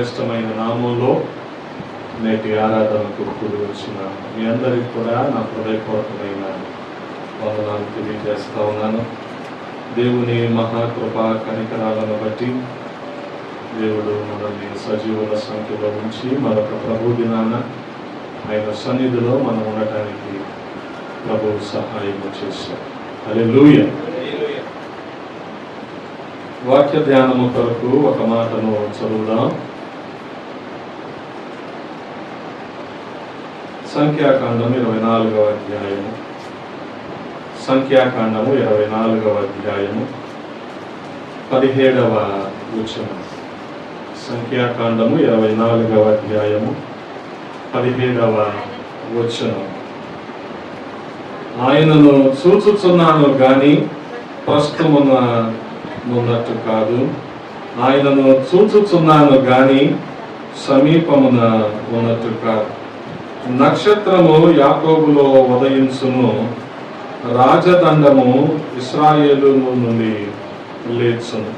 శ్రేష్టమైన నామంలో నేటి ఆరాధనకు కూడి వచ్చిన మీ అందరికీ కూడా నా హృదయపూర్వకమైన వందనాలు తెలియజేస్తా ఉన్నాను. దేవుని మహాకృప కనికరాలను బట్టి దేవుడు మనల్ని సజీవుల సంఖ్యలో ఉంచి మరొక ప్రభు దినాన ఆయన సన్నిధిలో మనం ఉండటానికి ప్రభు సహాయం చేశారు. హల్లెలూయా. వాక్య ధ్యానము కొరకు ఒక మాటను చదువుదాం. సంఖ్యాకాండము 24వ అధ్యాయము. సంఖ్యాకాండము 24వ అధ్యాయము 17వ వచనం. సంఖ్యాకాండము 24వ అధ్యాయము 17వ వచనం. ఆయనను చూచుచున్నాను గాని ప్రస్తుతమున్నట్టు కాదు, ఆయనను చూచుచున్నాను గాని సమీపమున ఉన్నట్టు కాదు. నక్షత్రము యాకోబులో ఉదయించును, రాజదండము ఇశ్రాయేలు నుండి లేచును.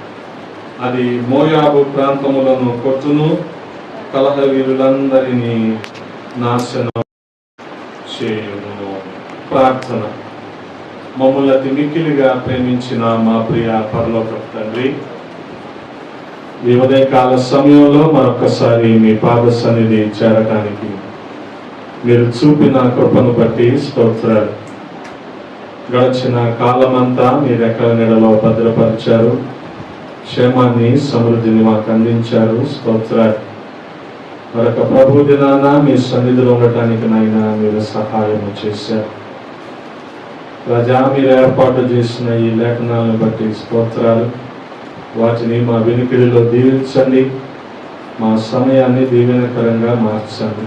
అది మోయాబు ప్రాంతములను కొట్టును, కలహవీరులందరినీ నాశనం చేయును. ప్రార్థన. మమ్మల్ని అతి మిక్కిలిగా ప్రేమించిన మా ప్రియ పరలోకపు తండ్రి, ఈ ఉదయకాల సమయంలో మరొకసారి మీ పాద సన్నిధి చేరడానికి మీరు చూపిన కృపను బట్టి స్తోత్రాలు. గడిచిన కాలమంతా మీ రెక్కల నీడలో భద్రపరిచారు, క్షేమాన్ని సమృద్ధిని మాకు అందించారు. స్తోత్రాలు. మరొక ప్రభు దినాన మీ సన్నిధిలో ఉండటానికి నాయన మీరు సహాయం చేశారు. రాజా, మీరు ఏర్పాటు చేసిన ఈ లేఖనాలను బట్టి స్తోత్రాలు. వాటిని మా వినికిడిలో దీవించండి, మా సమయాన్ని దీవెనకరంగా మార్చండి.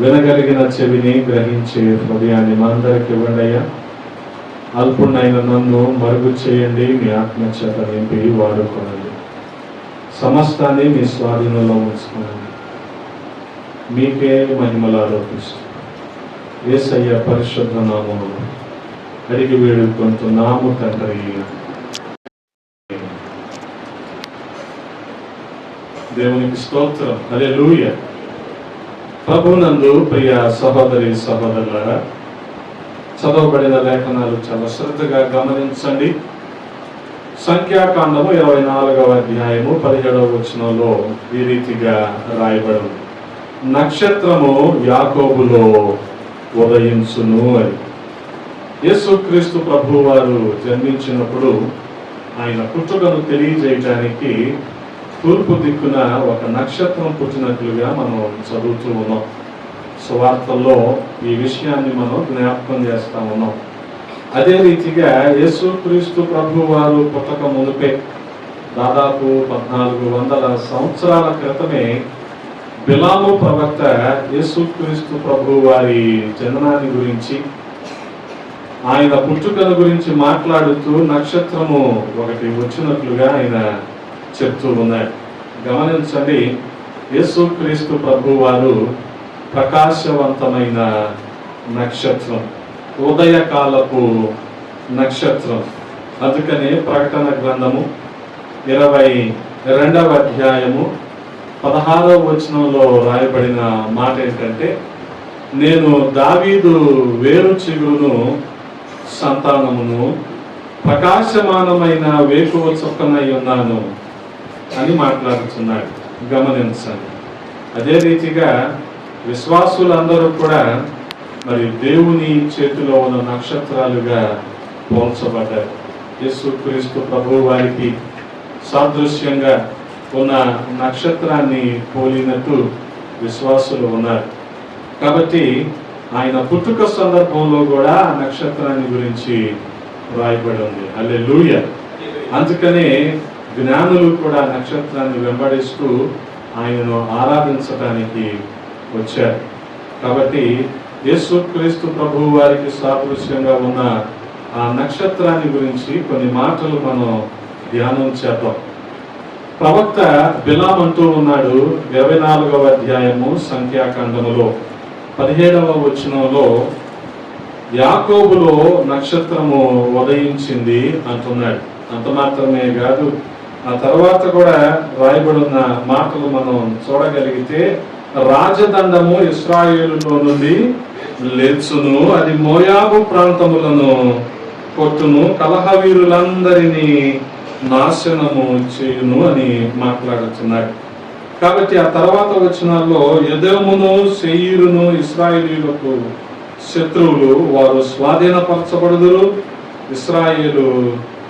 వినగలిగిన చెవిని గ్రహించే హృదయాన్ని మా అందరికి ఇవ్వండి అయ్యా. అల్పుణ్ణైన నన్ను మరుగు చేయండి, మీ ఆత్మచేత నింపి వాడుకోనండి. సమస్తాన్ని మీ స్వాధీనంలో ఉంచుకోనండి. మీకే మహిమలు ఆరోపిస్తూ యేసయ్య పరిశుద్ధ నామములో అడిగి వేడుకుంటున్నాము తండ్రి. దేవునికి స్తోత్రం. హల్లెలూయా. ప్రభునందు ప్రియ సహోదరి సహోదరులారా, చదవబడిన లేఖనాలు చాలా శ్రద్ధగా గమనించండి. సంఖ్యాకాండము 24వ అధ్యాయము 17వ వచనంలో ఈ రీతిగా రాయబడింది. నక్షత్రము యాకోబులో ఉదయించును అని. యేసుక్రీస్తు ప్రభు వారు జన్మించినప్పుడు ఆయన పుట్టుకను తెలియజేయడానికి తూర్పు దిక్కున ఒక నక్షత్రం పుట్టినట్లుగా మనం చదువుతూ ఉన్నాం. సువార్తల్లో ఈ విషయాన్ని మనం జ్ఞాపకం చేస్తా ఉన్నాం. అదే రీతిగా యేసుక్రీస్తు ప్రభు వారు పుట్టక మునిపే దాదాపు 1400 సంవత్సరాల క్రితమే బిలాము ప్రవక్త యేసుక్రీస్తు ప్రభు వారి జననాన్ని గురించి, ఆయన పుట్టుకను గురించి మాట్లాడుతూ నక్షత్రము ఒకటి వచ్చినట్లుగా ఆయన చెప్తూ ఉన్నాడు. గమనించండి, యేసుక్రీస్తు ప్రభు వారు ప్రకాశవంతమైన నక్షత్రం, ఉదయకాలపు నక్షత్రం. అందుకనే ప్రకటన గ్రంథము 22వ అధ్యాయము 16వ వచనంలో రాయబడిన మాట ఏంటంటే, నేను దావీదు వేరు చిగురును సంతానమును, ప్రకాశమానమైన వేకువ చుక్కనై ఉన్నాను అని మాట్లాడుతున్నాడు. గమనించండి. అదే రీతిగా విశ్వాసులందరూ కూడా మరి దేవుని చేతిలో ఉన్న నక్షత్రాలుగా పోల్చబడ్డారు. యేసుక్రీస్తు ప్రభు వారికి సాదృశ్యంగా ఉన్న నక్షత్రాన్ని పోలినట్టు విశ్వాసులు ఉన్నారు. కాబట్టి ఆయన పుట్టుక సందర్భంలో కూడా ఆ నక్షత్రాన్ని గురించి రాయబడి ఉంది. హల్లెలూయా. అందుకనే జ్ఞానులు కూడా నక్షత్రాన్ని వెంబడిస్తూ ఆయనను ఆరాధించడానికి వచ్చారు. కాబట్టి యేసుక్రీస్తు ప్రభు వారికి సాదృశ్యంగా ఉన్న ఆ నక్షత్రాన్ని గురించి కొన్ని మాటలు మనం ధ్యానం చేద్దాం. ప్రవక్త బిలాం అంటూ ఉన్నాడు 24వ అధ్యాయము సంఖ్యాకాండములో 17వ వచనంలో, యాకోబులో నక్షత్రము ఉదయించింది అంటున్నాడు. అంత మాత్రమే కాదు, ఆ తర్వాత కూడా రాయబడి ఉన్న మాటలు మనం చూడగలిగితే, రాజదండము ఇశ్రాయేలులో నుండి లేచును, అది మోయాబు ప్రాంతములను కొట్టును, కలహవీరులందరినీ నాశనము చేయును అని మాట్లాడుతున్నాడు. కాబట్టి ఆ తర్వాత వచనాల్లో ఎదోమును శేయీరును ఇశ్రాయేలీయులకు శత్రువులు, వారు స్వాధీనపరచబడుదురు, ఇశ్రాయేలు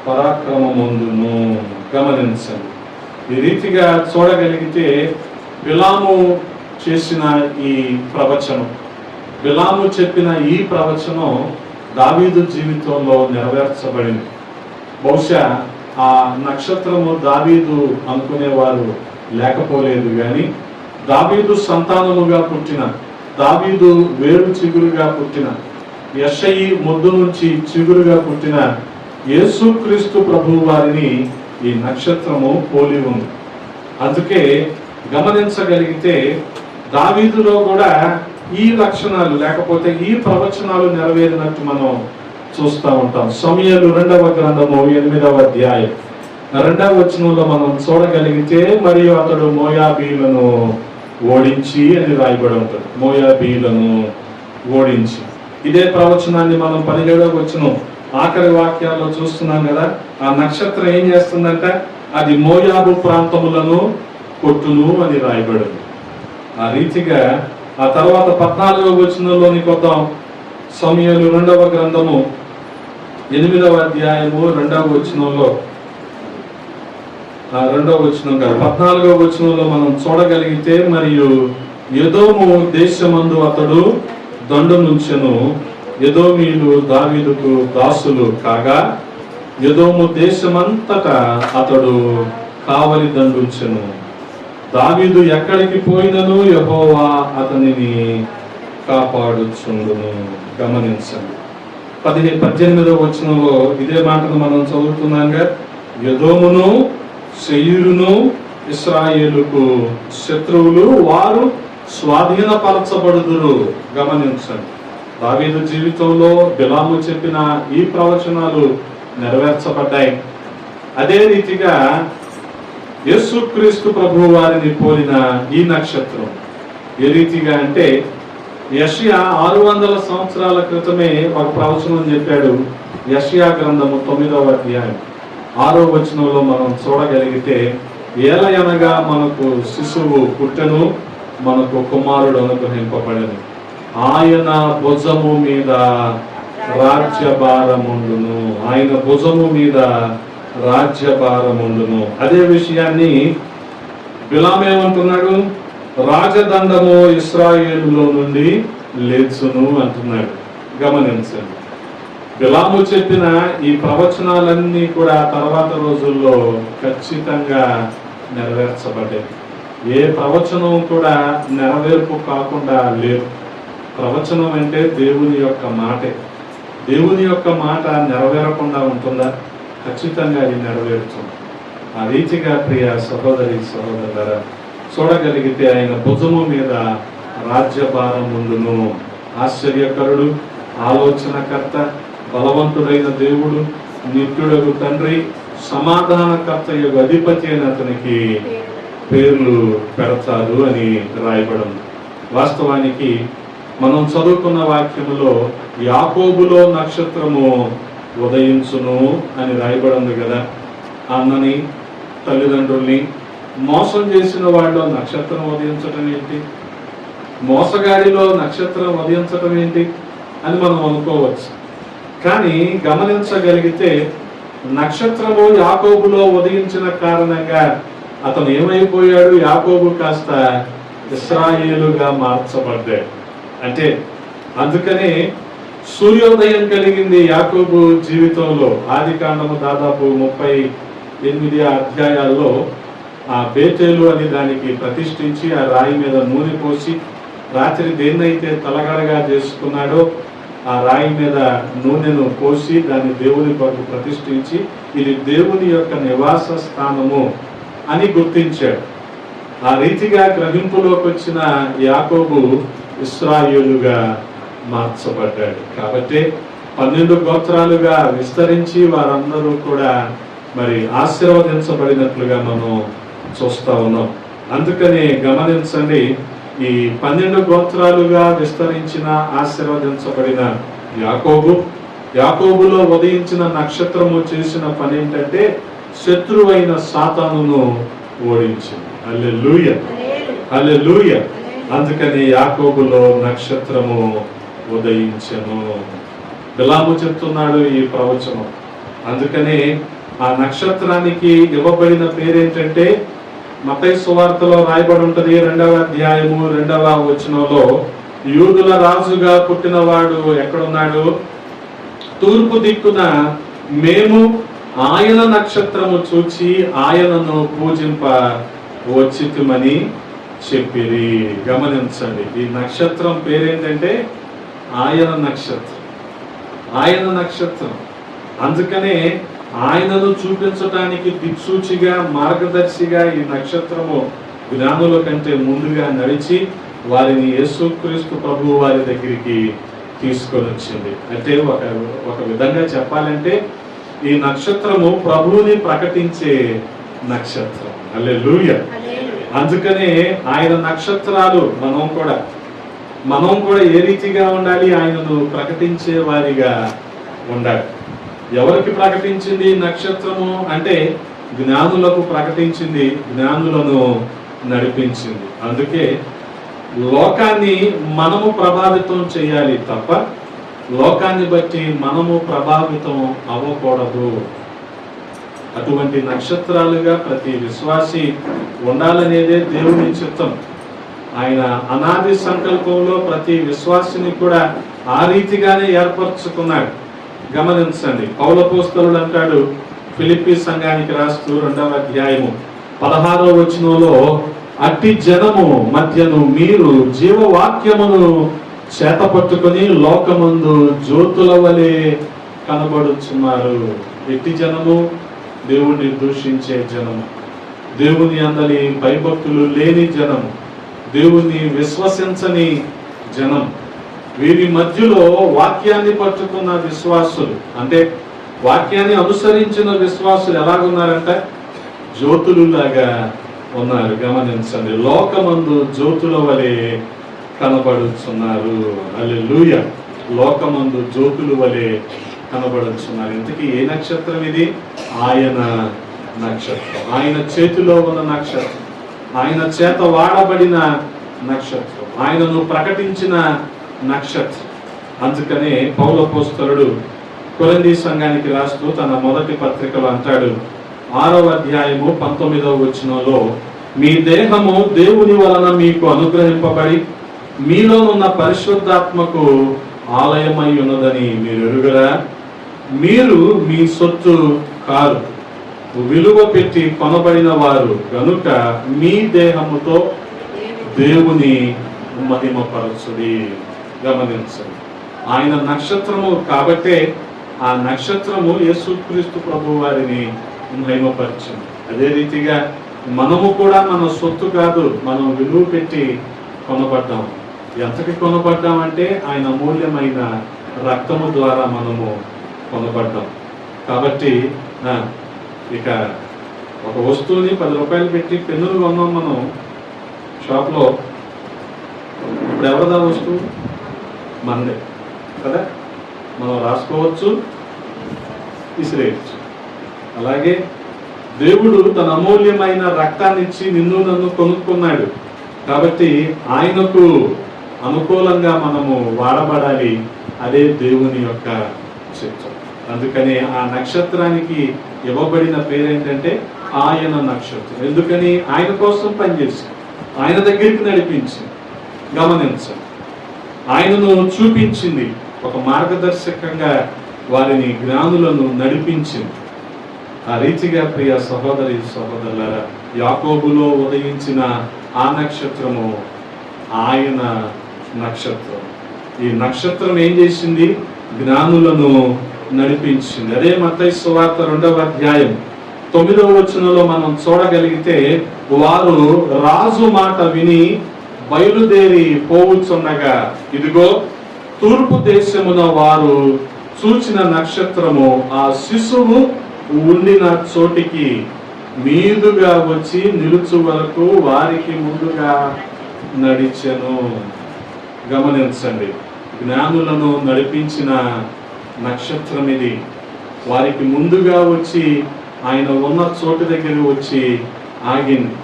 పరాక్రమముందును. గమనించండి. ఈ రీతిగా చూడగలిగితే బిలాము చేసిన ఈ ప్రవచనం, బిలాము చెప్పిన ఈ ప్రవచనం దావీదు జీవితంలో నెరవేర్చబడింది. బహుశా ఆ నక్షత్రము దావీదు అనుకునేవారు లేకపోలేదు, కానీ దావీదు సంతానముగా పుట్టిన, దావీదు వేరు చిగురుగా పుట్టిన, యెషయి మొద్దు నుంచి చిగురుగా పుట్టిన యేసుక్రీస్తు ప్రభువు వారిని ఈ నక్షత్రము పోలి ఉంది. అందుకే గమనించగలిగితే దావీదులో కూడా ఈ లక్షణాలు లేకపోతే ఈ ప్రవచనాలు నెరవేరినట్టు మనం చూస్తూ ఉంటాం. సమూయేలు 2వ గ్రంథము 8వ అధ్యాయం 2వ వచనంలో మనం చూడగలిగితే, మరియు అతడు మోయాబీలను ఓడించి అని రాయబడి ఉంటుంది. మోయాబీలను ఓడించి. ఇదే ప్రవచనాన్ని మనం 17వ వచనం ఆఖరి వాక్యాల్లో చూస్తున్నాం కదా. ఆ నక్షత్రం ఏం చేస్తుందంటే, అది మోయాబు ప్రాంతములను కొట్టును అని రాయబడింది. ఆ రీతిగా ఆ తర్వాత 14వ వచనంలోనికి వద్దాం. సమూయేలు 2వ గ్రంథము 8వ అధ్యాయము 2వ వచనంలో, 2వ వచనం కాదు 14వ వచనంలో మనం చూడగలిగితే, మరియు ఎదోము దేశమందు అతడు దండునుంచెను, ఎదోమీయులు దావీదుకు దాసులు కాగా ఎదోము దేశమంతటా అతడు కావలి దండుంచెను. దావీదు ఎక్కడికి పోయినను యెహోవా అతనిని కాపాడుచుండును. గమనించండి. 18వ వచనంలో ఇదే మాటను మనం చదువుతున్నాంగా, ఎదోమును శేయీరును ఇశ్రాయేలుకు శత్రువులు, వారు స్వాధీనపరచబడుదురు. గమనించండి. దావీదు జీవితంలో బిలాము చెప్పిన ఈ ప్రవచనాలు నెరవేర్చబడ్డాయి. అదే రీతిగా యేసుక్రీస్తు ప్రభువు వారిని పోలిన ఈ నక్షత్రం ఏ రీతిగా అంటే, యెషయా 600 సంవత్సరాల క్రితమే ఒక ప్రవచనం చెప్పాడు. యెషయా గ్రంథము 9వ అధ్యాయం 6వ వచనంలో మనం చూడగలిగితే, ఏలయనగా మనకు శిశువు పుట్టెను, మనకు కుమారుడు అనుగ్రహింపబడెను, ఆయన భుజము మీద రాజ్యభారముండును, ఆయన భుజము మీద రాజ్యభారముండును. అదే విషయాన్ని బిలాము ఏమంటున్నాడు, రాజదండము ఇశ్రాయేలులో నుండి లేచును అంటున్నాడు. గమనించండి. బిలాము చెప్పిన ఈ ప్రవచనాలన్నీ కూడా తర్వాత రోజుల్లో ఖచ్చితంగా నెరవేర్చబడ్డాయి. ఏ ప్రవచనం కూడా నెరవేర్పు కాకుండా లేదు. ప్రవచనం అంటే దేవుని యొక్క మాటే. దేవుని యొక్క మాట నెరవేరకుండా ఉంటుందా? ఖచ్చితంగా అది నెరవేరుతుంది. ఆ రీతిగా ప్రియ సహోదరి సహోదరులారా, చూడగలిగితే ఆయన భుజము మీద రాజ్యభారం ఉండును. ఆశ్చర్యకరుడు, ఆలోచనకర్త, బలవంతుడైన దేవుడు, నిత్యుడగు తండ్రి, సమాధానకర్త యొక్క అధిపతి అయిన అతనికి పేర్లు పెడతారు అని రాయబడింది. వాస్తవానికి మనం చదువుకున్న వాక్యములో యాకోబులో నక్షత్రము ఉదయించును అని రాయబడింది కదా. అన్నని, తల్లిదండ్రుల్ని మోసం చేసిన వాళ్ళలో నక్షత్రం ఉదయించడం ఏంటి, మోసగాడిలో నక్షత్రం ఉదయించడం ఏంటి అని మనం అనుకోవచ్చు. కానీ గమనించగలిగితే నక్షత్రము యాకోబులో ఉదయించిన కారణంగా అతను ఏమైపోయాడు? యాకోబు కాస్త ఇశ్రాయేలుగా మార్చబడ్డాడు. అంటే అందుకనే సూర్యోదయం కలిగింది యాకోబు జీవితంలో. ఆదికాండము దాదాపు 38 అధ్యాయాల్లో ఆ బేతేలు అని దానికి ప్రతిష్ఠించి ఆ రాయి మీద నూనె పోసి, రాత్రి దేన్నైతే తలగడగా చేసుకున్నాడో ఆ రాయి మీద నూనెను పోసి దాన్ని దేవుని కొరకు ప్రతిష్ఠించి, ఇది దేవుని యొక్క నివాస స్థానము అని గుర్తించాడు. ఆ రీతిగా గ్రహింపులోకి వచ్చిన యాకోబు ఇశ్రాయేలుగా మార్చబడ్డాడు. కాబట్టి 12 గోత్రాలుగా విస్తరించి వారందరూ కూడా మరి ఆశీర్వదించబడినట్లుగా మనం చూస్తా ఉన్నాం. అందుకని గమనించండి, ఈ 12 గోత్రాలుగా విస్తరించిన ఆశీర్వదించబడిన యాకోబులో ఉదయించిన నక్షత్రము చేసిన పని ఏంటంటే శత్రువైన సాతానును ఓడించింది. హల్లెలూయా, హల్లెలూయా. అందుకని యాకోబులో నక్షత్రము ఉదయించెను. బిలాము చెప్తున్నాడు ఈ ప్రవచనం. అందుకని ఆ నక్షత్రానికి ఇవ్వబడిన పేరేంటంటే మత్తయి సువార్తలో రాయబడి ఉంటది, 2వ అధ్యాయము 2వ వచనంలో, యూదుల రాజుగా పుట్టినవాడు ఎక్కడున్నాడు? తూర్పు దిక్కున మేము ఆయన నక్షత్రము చూచి ఆయనను పూజింప వచ్చితిమని చెప్పిరి. గమనించండి, ఈ నక్షత్రం పేరేంటంటే ఆయన నక్షత్రం. ఆయన నక్షత్రం. అందుకనే ఆయనను చూపించడానికి దిక్సూచిగా, మార్గదర్శిగా ఈ నక్షత్రము జ్ఞానుల కంటే ముందుగా నడిచి వారిని యేసుక్రీస్తు ప్రభువు వారి దగ్గరికి తీసుకొని వచ్చింది. అంటే ఒక విధంగా చెప్పాలంటే ఈ నక్షత్రము ప్రభువుని ప్రకటించే నక్షత్రం. హల్లెలూయా. అందుకనే ఆయన నక్షత్రాలు మనం కూడా ఏ రీతిగా ఉండాలి? ఆయనను ప్రకటించే వారిగా ఉండాలి. ఎవరికి ప్రకటించింది నక్షత్రము అంటే జ్ఞానులకు ప్రకటించింది, జ్ఞానులను నడిపించింది. అందుకే లోకాన్ని మనము ప్రభావితం చేయాలి తప్ప లోకాన్ని బట్టి మనము ప్రభావితం అవ్వకూడదు. అటువంటి నక్షత్రాలుగా ప్రతి విశ్వాసి ఉండాలనేదే దేవుని చిత్తం. ఆయన అనాది సంకల్పంలో ప్రతి విశ్వాసిని కూడా ఆ రీతిగానే ఏర్పరచుకున్నాడు. గమనించండి, పౌలపోస్తలుడు అంటాడు ఫిలిప్పీ సంఘానికి రాస్తూ 2వ అధ్యాయము 16వ వచనంలో, అట్టి జనము మధ్యను మీరు జీవవాక్యమును చేతపట్టుకొని లోకమందు జ్యోతుల వలె కనబడుచున్నారు. ఎట్టి జనము? దేవుణ్ణి దూషించే జనము, దేవుని అందలి భయభక్తులు లేని జనము, దేవుణ్ణి విశ్వసించని జనం. వీరి మధ్యలో వాక్యాన్ని పట్టుకున్న విశ్వాసులు, అంటే వాక్యాన్ని అనుసరించిన విశ్వాసులు ఎలాగున్నారంటే జ్యోతులు లాగా ఉన్నారు. గమనించండి, లోకమందు జ్యోతుల వలె కనబడుచున్నారు. హల్లెలూయా. లోకమందు జ్యోతుల వలె కనబడుచున్నారు. ఇంతకీ ఏ నక్షత్రం ఇది? ఆయన నక్షత్రం. ఆయన చేతిలో ఉన్న నక్షత్రం, ఆయన చేత వాడబడిన నక్షత్రం, ఆయనను ప్రకటించిన నక్షత్రం. అందుకనే పౌలపోస్తలుడు కొరింథీ సంఘానికి రాస్తూ తన మొదటి పత్రికలో అంటాడు, 6వ అధ్యాయము 19వ వచనంలో, మీ దేహము దేవుని వలన మీకు అనుగ్రహింపబడి మీలోనున్న పరిశుద్ధాత్మకు ఆలయమై ఉన్నదని మీరు ఎరుగరా? మీరు మీ సొత్తు కారు, విలువ పెట్టి కొనబడిన వారు గనుక మీ దేహముతో దేవుని మహిమపరచుడి. గమనించండి, ఆయన నక్షత్రము కాబట్టే ఆ నక్షత్రము యేసుక్రీస్తు ప్రభు వారిని మహిమపరిచింది. అదే రీతిగా మనము కూడా మన సొత్తు కాదు, మనం విలువ పెట్టి కొనబడ్డాం. ఎంతకి కొనబడ్డామంటే ఆయన అమూల్యమైన రక్తము ద్వారా మనము కొనబడ్డాం. కాబట్టి ఇక ఒక వస్తువుని 10 రూపాయలు పెట్టి పెన్నులు కొన్నాం మనం షాప్లో. ఇప్పుడు ఎవరిదా వస్తువు? మనదే కదా. మనం రాసుకోవచ్చు, విసిరేయచ్చు. అలాగే దేవుడు తన అమూల్యమైన రక్తాన్ని ఇచ్చి నిన్ను నన్ను కొనుక్కున్నాడు. కాబట్టి ఆయనకు అనుకూలంగా మనము వాడబడాలి. అదే దేవుని యొక్క చిత్తం. అందుకని ఆ నక్షత్రానికి ఇవ్వబడిన పేరేంటంటే ఆయన నక్షత్రం. ఎందుకని? ఆయన కోసం పనిచేసి ఆయన దగ్గరికి నడిపించి, గమనించండి, ఆయనను చూపించింది, ఒక మార్గదర్శకంగా వారిని జ్ఞానులను నడిపించింది. ఆ రీతిగా ప్రియ సహోదరి సహోదరులారా, యాకోబులో ఉదయించిన ఆ నక్షత్రము ఆయన నక్షత్రం. ఈ నక్షత్రం ఏం చేసింది? జ్ఞానులను నడిపించింది. అదే మత్తయి సువార్త 2వ అధ్యాయం 9వ వచనంలో మనం చూడగలిగితే, వారు రాజు మాట విని బయలుదేరి పోవుచుండగా ఇదిగో తూర్పు దేశమున వారు చూచిన నక్షత్రము ఆ శిశువు ఉండిన చోటికి మీదుగా వచ్చి నిలుచు వరకు వారికి ముందుగా నడిచెను. గమనించండి, జ్ఞానులను నడిపించిన నక్షత్రం ఇది. వారికి ముందుగా వచ్చి ఆయన ఉన్న చోటు దగ్గర వచ్చి ఆగింది.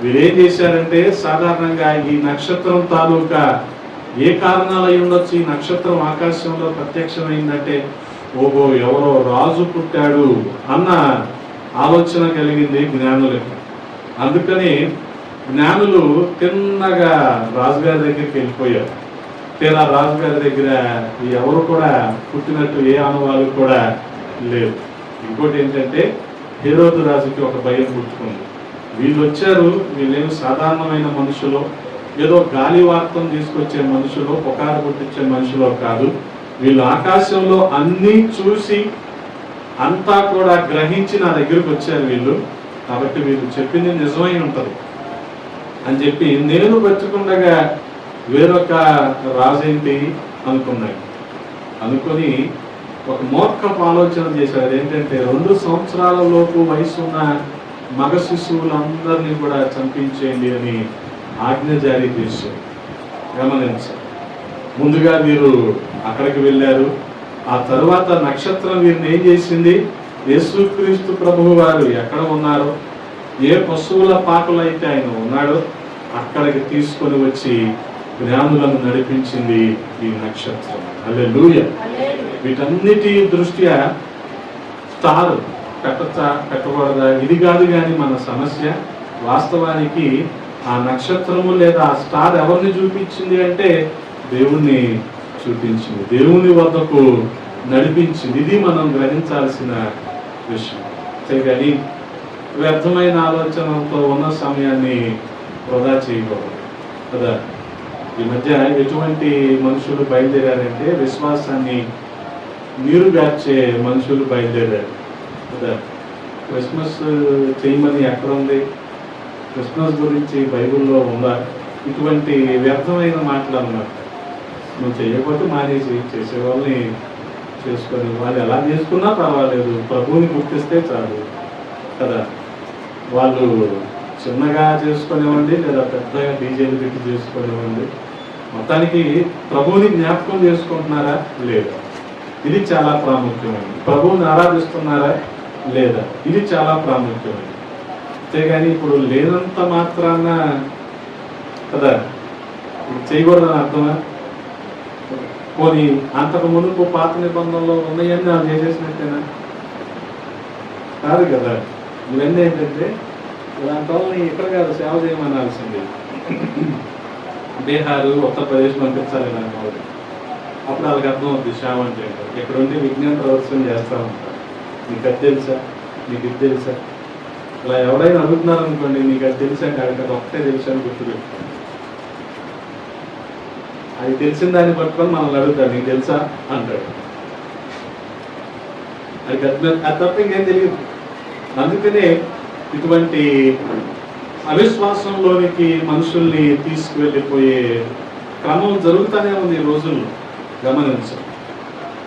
వీరేం చేశారంటే, సాధారణంగా ఈ నక్షత్రం తాలూకా ఏ కారణాలు అయి ఉండొచ్చు, ఈ నక్షత్రం ఆకాశంలో ప్రత్యక్షమైందంటే ఓహో ఎవరో రాజు పుట్టాడు అన్న ఆలోచన కలిగింది జ్ఞానులకి. అందుకని జ్ఞానులు తిన్నగా రాజుగారి దగ్గరికి వెళ్ళిపోయారు. తీరా రాజుగారి దగ్గర ఎవరు కూడా పుట్టినట్టు ఏ ఆనవాళ్ళు కూడా లేవు. ఇంకోటి ఏంటంటే, హేరోదు రాజుకి ఒక భయం పుట్టుకుంది. వీళ్ళు వచ్చారు, వీళ్ళేమి సాధారణమైన మనుషులు, ఏదో గాలి వార్తం తీసుకొచ్చే మనుషులు, పుకారు పుట్టించే మనుషులు కాదు. వీళ్ళు ఆకాశంలో అన్నీ చూసి అంతా కూడా గ్రహించి నా దగ్గరకు వచ్చారు వీళ్ళు, కాబట్టి వీళ్ళు చెప్పింది నిజమై ఉంటుంది అని చెప్పి నేను బతుకుండగా వేరొక రాజేంటి అనుకొని ఒక మూర్ఖపు ఆలోచన చేశారు. అదేంటంటే 2 సంవత్సరాల లోపు వయసున్న మగ శిశువులందరినీ కూడా చంపించేయండి అని ఆజ్ఞ జారీ చేశారు. గమనించారు. ముందుగా వీరు అక్కడికి వెళ్ళారు. ఆ తరువాత నక్షత్రం వీరిని ఏం చేసింది, యేసుక్రీస్తు ప్రభువు వారు ఎక్కడ ఉన్నారో, ఏ పశువుల పాకలు అయితే ఆయన ఉన్నాడో అక్కడికి తీసుకొని వచ్చి జ్ఞానులను నడిపించింది ఈ నక్షత్రం. హల్లెలూయా. వీటన్నిటి దృష్ట్యా స్టార్ పెట్టచ్చా పెట్టకూడదా ఇది కాదు కానీ మన సమస్య. వాస్తవానికి ఆ నక్షత్రము లేదా ఆ స్టార్ ఎవరిని చూపించింది అంటే దేవుణ్ణి చూపించింది, దేవుని వద్దకు నడిపించింది. ఇది మనం గ్రహించాల్సిన విషయం. అంతేగాని వ్యర్థమైన ఆలోచనలతో ఉన్న సమయాన్ని వృధా చేయకూడదు కదా. ఈ మధ్య ఎటువంటి మనుషులు బయలుదేరారంటే విశ్వాసాన్ని నీరుగార్చే మనుషులు బయలుదేరారు కదా. క్రిస్మస్ చేయమని ఎక్కడ ఉంది, క్రిస్మస్ గురించి బైబిల్లో ఉందా, ఇటువంటి వ్యర్థమైన మాటలు అన్నమాట. నువ్వు చేయకపోతే మానేసి, చేసేవాళ్ళని చేసుకొని వాళ్ళు ఎలా చేసుకున్నా పర్వాలేదు, ప్రభువుని గుర్తిస్తే చాలు కదా. వాళ్ళు చిన్నగా చేసుకునేవ్వండి లేదా పెద్దగా డీజేలు పెట్టి చేసుకునేవ్వండి, మొత్తానికి ప్రభువుని జ్ఞాపకం చేసుకుంటున్నారా లేదా, ఇది చాలా ప్రాముఖ్యమైనది. ప్రభువుని ఆరాధిస్తున్నారా లేదా, ఇది చాలా ప్రాముఖ్యమైనది. అంతేగాని ఇప్పుడు లేనంత మాత్రాన కదా చేయకూడదని అర్థమా? పోనీ అంతకు మునుపు పాత నిబంధనలో ఉన్నాయని నాకు చేసేసినట్టేనా? కాదు కదా. ఇవన్నీ ఏంటంటే ఇలాంటి వాళ్ళని ఇక్కడ కాదు సేవ చేయమనాల్సింది. బీహారు, ఉత్తరప్రదేశ్ పంపించాలి ఇలాంటి వాళ్ళు. అప్పుడు వాళ్ళకి అర్థం అవుతుంది సేవ అంటే. ఇక్కడ ఉండి విజ్ఞాన ప్రదర్శన చేస్తూ ఉంటారు. నీకు అది తెలుసా, నీకు ఇది తెలుసా, ఇలా ఎవరైనా అడుగుతున్నారు అనుకోండి, నీకు అది తెలుసా కాదు, అది ఒక్కటే తెలుసా అని గుర్తుపెట్టుకోండి. అది తెలిసిన దాన్ని పట్టుకొని మనల్ని అడుగుతాడు, నీకు తెలుసా అంటాడు. అది తప్ప ఇంకేం తెలియదు. అందుకనే ఇటువంటి అవిశ్వాసంలోనికి మనుషుల్ని తీసుకువెళ్ళిపోయే క్రమం జరుగుతూనే ఉంది ఈ రోజుల్లో. గమనించండి.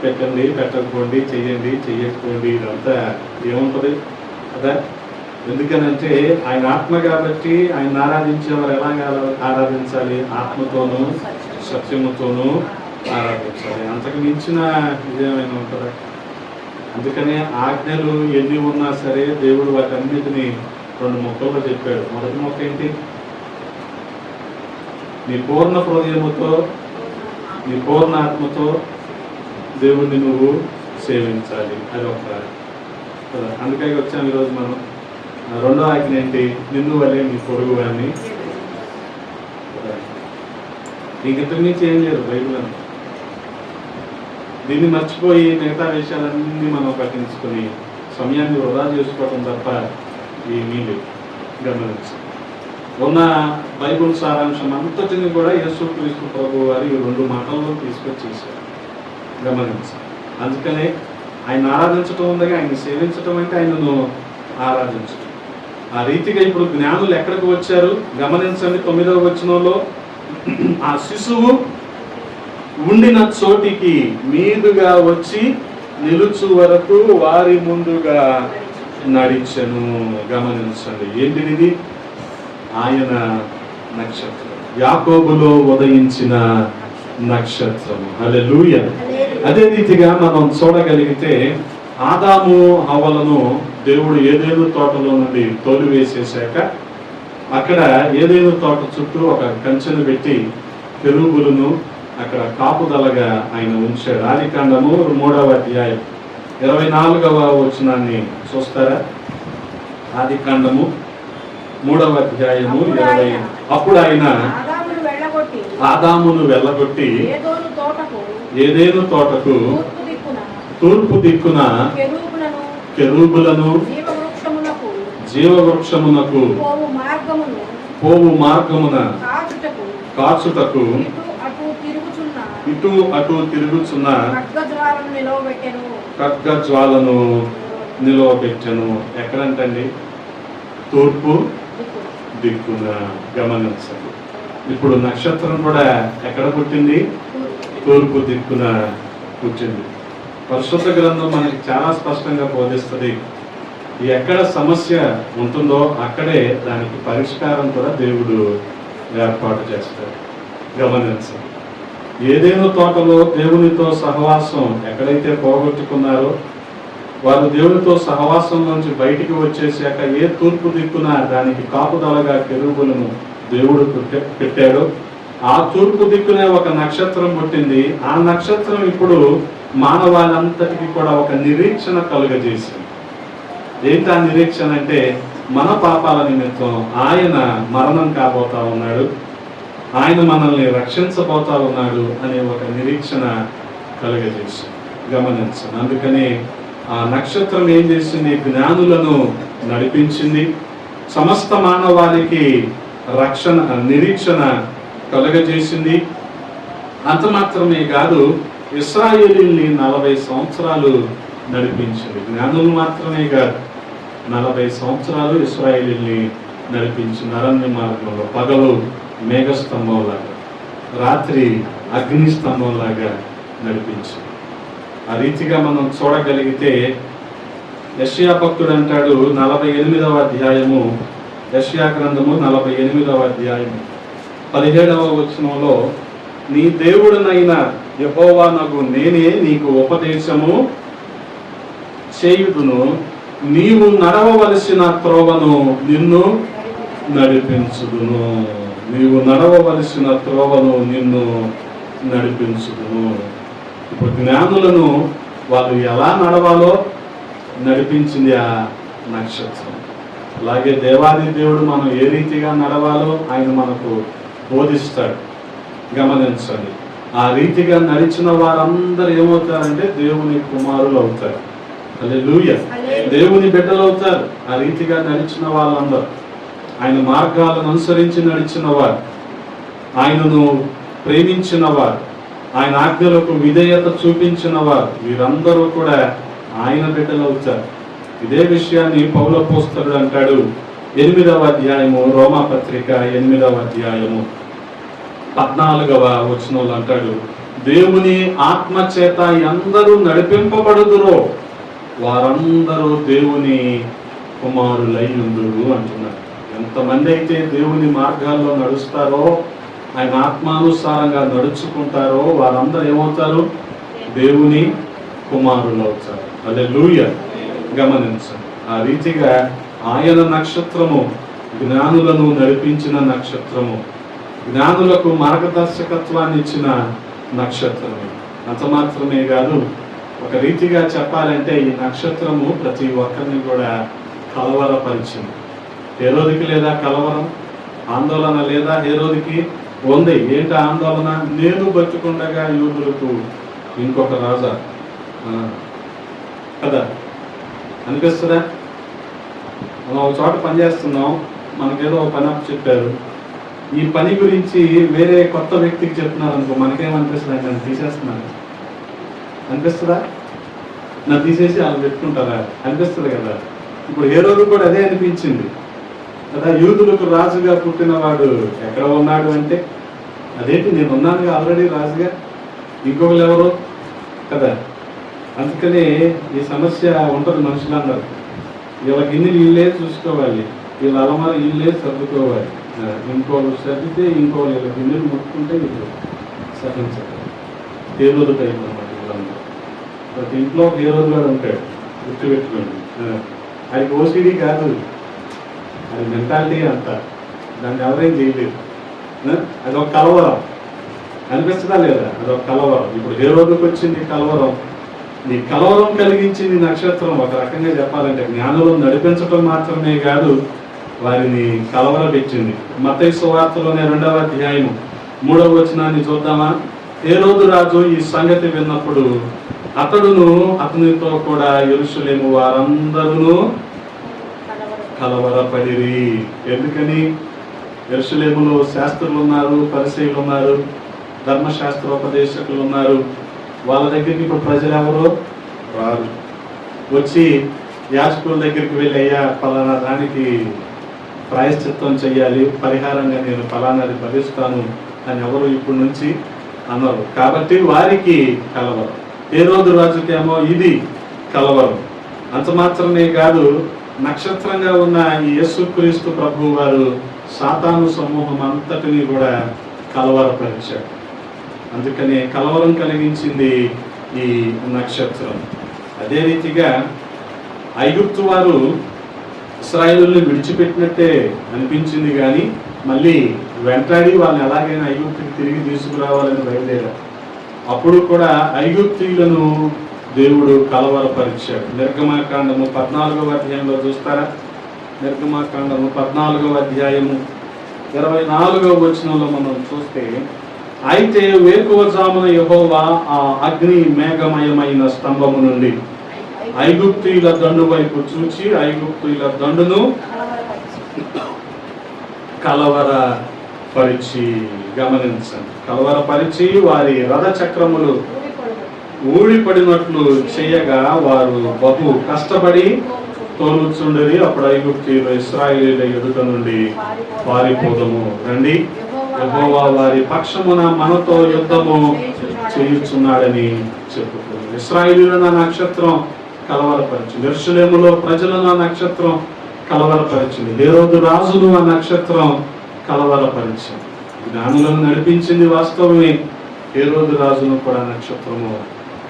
పెట్టండి, పెట్టకపోండి, చెయ్యండి, చెయ్యకపోండి, ఇదంతా ఏముంటుంది కదా. ఎందుకనంటే ఆయన ఆత్మ కాబట్టి ఆయన ఆరాధించేవారు ఎలాగా ఆరాధించాలి, ఆత్మతోనూ సత్యముతోనూ ఆరాధించాలి. అంతకు మించిన ఇదేమైనా ఉంటుందా? అందుకనే ఆజ్ఞలు ఎన్ని ఉన్నా సరే దేవుడు వాటన్నిటిని 2 మొక్కల్లో చెప్పాడు. మొదటి మొక్క ఏంటి? నీ పూర్ణ హృదయముతో, నీ పూర్ణ ఆత్మతో దేవుణ్ణి నువ్వు సేవించాలి. అది ఒక కదా. అందుకని వచ్చాము ఈరోజు మనం. రెండో ఆజ్ఞ ఏంటి? నిన్ను వల్లే నీ పొరుగు అని. నీకు ఇంతకు మించి ఏం లేదు బైబిల్ అని. దీన్ని మర్చిపోయి మిగతా విషయాలన్నీ మనం పట్టించుకొని సమయాన్ని వృధా చేసుకోవటం తప్ప ఏమీ లేదు. గమనించి ఉన్న బైబిల్ సారాంశం అంతటిని కూడా యేసుక్రీస్తు ప్రభువు వారి 2 మాటల్లో తీసుకొచ్చేసారు. గమనించి అందుకనే ఆయన ఆరాధించటం ఉందిగా, ఆయన సేవించటం అంటే ఆయనను ఆరాధించటం. ఆ రీతిగా ఇప్పుడు జ్ఞానులు ఎక్కడికి వచ్చారు గమనించండి. 9వ వచనంలో ఆ శిశువు ఉండిన చోటికి మీదుగా వచ్చి నిలుచు వరకు వారి ముందుగా నడిచెను. గమనించండి, ఏంటిది? ఆయన నక్షత్రం, యాకోబులో ఉదయించిన నక్షత్రము. హల్లెలూయా. అదే రీతిగా మనం చూడగలిగితే ఆదాము హవ్వలను దేవుడు ఏదేను తోటలో నుండి తోలివేసేశాక అక్కడ ఏదేను తోట చుట్టూ ఒక కంచెను పెట్టి కెరూబులను అక్కడ కాపుదలగా ఆయన ఉంచాడు. ఆదికాండము 3వ అధ్యాయం 24వ వచనాన్ని చూస్తారా? ఆదికాండము 3వ అధ్యాయము 20. అప్పుడు ఆయన ఆదామును వెళ్ళగొట్టి ఏదేను తోటకు తూర్పు దిక్కున కెరూబులను జీవవృక్షమునకు పోవు మార్గమున కాచుటకు ఇటు అటు తిరుగుచున్న ఖడ్గజ్వాలను నిలవబెట్టెను. ఎక్కడంటండి? తూర్పు దిక్కున. గమనించండి, ఇప్పుడు నక్షత్రం కూడా ఎక్కడ పుట్టింది? తూర్పు దిక్కున పుట్టింది. పరిశుద్ధ గ్రంథం మనకి చాలా స్పష్టంగా బోధిస్తుంది. ఎక్కడ సమస్య ఉంటుందో అక్కడే దానికి పరిష్కారం కూడా దేవుడు ఏర్పాటు చేస్తాడు. గమనించండి, ఏదేను తోటలో దేవునితో సహవాసం ఎక్కడైతే పోగొట్టుకున్నారో వారు దేవునితో సహవాసం నుంచి బయటికి వచ్చేసాక ఏ తూర్పు దిక్కున దానికి కాపుదలగా కెరూబులను దేవుడు పెట్టాడు. ఆ తూర్పు దిక్కునే ఒక నక్షత్రం పుట్టింది. ఆ నక్షత్రం ఇప్పుడు మానవాళంతటికి కూడా ఒక నిరీక్షణ కలుగజేసింది. ఏంటి ఆ నిరీక్షణ అంటే, మన పాపాల నిమిత్తం ఆయన మరణం కాబోతా ఉన్నాడు, ఆయన మనల్ని రక్షించబోతా ఉన్నాడు అనే ఒక నిరీక్షణ కలుగజేసింది. గమనించండి, అందుకని ఆ నక్షత్రం ఏం చేసింది? జ్ఞానులను నడిపించింది. సమస్త మానవాళికి రక్షణ నిరీక్షణ కలుగజేసింది. అంత మాత్రమే కాదు, ఇశ్రాయేలీల్ని 40 సంవత్సరాలు నడిపించింది. జ్ఞానులు మాత్రమే కాదు, 40 సంవత్సరాలు ఇశ్రాయేలీల్ని నడిపించింది. అరణ్య మార్గంలో పగలు మేఘస్తంభంలాగా, రాత్రి అగ్నిస్తంభంలాగా నడిపించింది. ఆ రీతిగా మనం చూడగలిగితే యెషయా భక్తుడు అంటాడు, 48వ అధ్యాయము, యెషయా గ్రంథము 48వ అధ్యాయము 17వ వచనంలో, నీ దేవుడనైన యెహోవానగు నేనే నీకు ఉపదేశము చేయుదును, నీవు నడవవలసిన త్రోవను నిన్ను నడిపించుదును. నీవు నడవవలసిన త్రోవను నిన్ను నడిపించుదును. ఇప్పుడు జ్ఞానులను వాళ్ళు ఎలా నడవాలో నడిపించింది ఆ నక్షత్రం. అలాగే దేవాది దేవుడు మనం ఏ రీతిగా నడవాలో ఆయన మనకు బోధిస్తాడు. గమనించండి, ఆ రీతిగా నడిచిన వారందరూ ఏమవుతారంటే దేవుని కుమారులు అవుతారు. హల్లెలూయా. దేవుని బిడ్డలు అవుతారు. ఆ రీతిగా నడిచిన వాళ్ళందరూ, ఆయన మార్గాలను అనుసరించి నడిచిన వారు, ఆయనను ప్రేమించిన వారు, ఆయన ఆజ్ఞలకు విధేయత చూపించిన వారు, వీరందరూ కూడా ఆయన బిడ్డలు అవుతారు. ఇదే విషయాన్ని పౌలు అపోస్తలుడు అంటాడు 8వ అధ్యాయము, రోమాపత్రిక 8వ అధ్యాయము 14వ వచనంలో అంటాడు, దేవుని ఆత్మ చేత అందరూ నడిపింపబడుదురో వారందరూ దేవుని కుమారులైయుందురు అంటున్నారు. ఎంతమంది అయితే దేవుని మార్గాల్లో నడుస్తారో, ఆయన ఆత్మానుసారంగా నడుచుకుంటారో వారందరూ ఏమవుతారు? దేవుని కుమారులు అవుతారు. హల్లెలూయా. గమనించండి, ఆ రీతిగా ఆయన నక్షత్రము జ్ఞానులను నడిపించిన నక్షత్రము, జ్ఞానులకు మార్గదర్శకత్వాన్ని ఇచ్చిన నక్షత్రము. అంత మాత్రమే కాదు, ఒక రీతిగా చెప్పాలంటే ఈ నక్షత్రము ప్రతి ఒక్కరిని కూడా కలవరపరిచింది. హేరోదికి లేదా కలవరం, ఆందోళన లేదా? హేరోదికి ఉంది. ఏంటి ఆందోళన? నేను బతుకుండగా యూదులకు ఇంకొక రాజా కదా అనిపిస్తుందా? మనం ఒక చోట పనిచేస్తున్నాం, మనకేదో ఒక పని అప్పు చెప్పారు, ఈ పని గురించి వేరే కొత్త వ్యక్తికి చెప్తున్నారు అనుకో, మనకేమనిపిస్తుంది? నన్ను తీసేస్తున్నారు అనిపిస్తుందా? నన్ను తీసేసి వాళ్ళు పెట్టుకుంటారా అనిపిస్తుంది కదా. ఇప్పుడు హేరోదు కూడా అదే అనిపించింది కదా. యూదులకు రాజుగా పుట్టినవాడు ఎక్కడ ఉన్నాడు అంటే, అదేంటి నేను ఉన్నానుగా ఆల్రెడీ రాజుగా, ఇంకొకరు ఎవరు కదా. అందుకనే ఈ సమస్య ఉంటుంది మనుషులందరూ. వీళ్ళకి ఇన్ని వీళ్ళే చూసుకోవాలి, వీళ్ళ అలమార వీళ్ళే సర్దుకోవాలి. ఇంకోళ్ళు సర్దితే ఇంకోళ్ళు వీళ్ళకి ఇల్లు ముట్టుకుంటే వీళ్ళు సహించాలి. హేరోదు టైప్ అనమాట వీళ్ళందరూ. ప్రతి ఇంట్లో ఒక హేరోదు గారు ఉంటాడు, గుర్తుపెట్టుకోండి. అది ఓసిడీ కాదు, అది మెంటాలిటీ అంతా. దాన్ని ఎవరేం చేయలేదు. అదొక కలవరం అనిపిస్తుందా లేదా? అదొక కలవరం. ఇప్పుడు హేరోదుకు వచ్చింది కలవరం. నీ కలవరం కలిగించింది నక్షత్రం. ఒక రకంగా చెప్పాలంటే జ్ఞానులను నడిపించడం మాత్రమే కాదు, వారిని కలవరపెట్టింది. మత్తయి సువార్తలోనే 2వ అధ్యాయం 3వ వచనాన్ని చూద్దామా? హేరోదు రాజు ఈ సంగతి విన్నప్పుడు అతడును అతనితో కూడా యెరూషలేము వారందరూ కలవరపడిరి. ఎందుకని? యెరూషలేములో శాస్త్రులు ఉన్నారు, పరిసయ్యులు ఉన్నారు, ధర్మశాస్త్రోపదేశకులు ఉన్నారు. వాళ్ళ దగ్గరికి ఇప్పుడు ప్రజలు ఎవరు రారు. వచ్చి యాజకుల దగ్గరికి వెళ్ళి, అయ్యా పలానా దానికి ప్రాయశ్చిత్తం చెయ్యాలి, పరిహారంగా నేను ఫలానాది భరిస్తాను అని ఎవరు ఇప్పుడు నుంచి అన్నారు. కాబట్టి వారికి కలవరం. హేరోదు రాజుకేమో ఇది కలవరం. అంత మాత్రమే కాదు, నక్షత్రంగా ఉన్న ఈ యేసుక్రీస్తు ప్రభువు వారు సాతాను సమూహం అంతటిని కూడా కలవరపరిచాడు. అందుకనే కలవరం కలిగించింది ఈ నక్షత్రం. అదే రీతిగా ఐగుప్తు వారు ఇశ్రాయేలుని విడిచిపెట్టినట్టే అనిపించింది, కానీ మళ్ళీ వెంటాడి వాళ్ళని ఎలాగైనా ఐగుప్తుకి తిరిగి తీసుకురావాలని బయలుదేరారు. అప్పుడు కూడా ఐగుప్తీయులను దేవుడు కలవరపరిచాడు. నిర్గమాకాండము 14వ అధ్యాయంలో చూస్తారా? నిర్గమాకాండము 14వ అధ్యాయము 24వ వచనంలో మనం చూస్తే, అయితే వేకువజామున యెహోవా ఆ అగ్ని మేఘమయమైన స్తంభము నుండి ఐగుప్తీయుల దండు వైపు చూచి ఐగుప్తీయుల దండును కలవరపరిచి, గమనించండి, కలవరపరిచి వారి రథ చక్రములు ఊడిపడినట్లు చేయగా వారు బహు కష్టపడి తోలుచుండరి. అప్పుడు ఐగుప్తీయులు ఇశ్రాయేలీయుల ఎదుట నుండి పారిపోదము రండి, యెహోవా వారి పక్షమున మనతో యుద్ధము చేయుచున్నాడని చెప్పుకుంది. ఇశ్రాయేలీయులను ఆ నక్షత్రం కలవరపరిచింది. యెరూషలేములో ప్రజలను ఆ నక్షత్రం కలవరపరిచింది. హేరోదు రాజును ఆ నక్షత్రం కలవరపరిచింది. జ్ఞానులను నడిపించింది వాస్తవమే. హేరోదు రాజును కూడా నక్షత్రము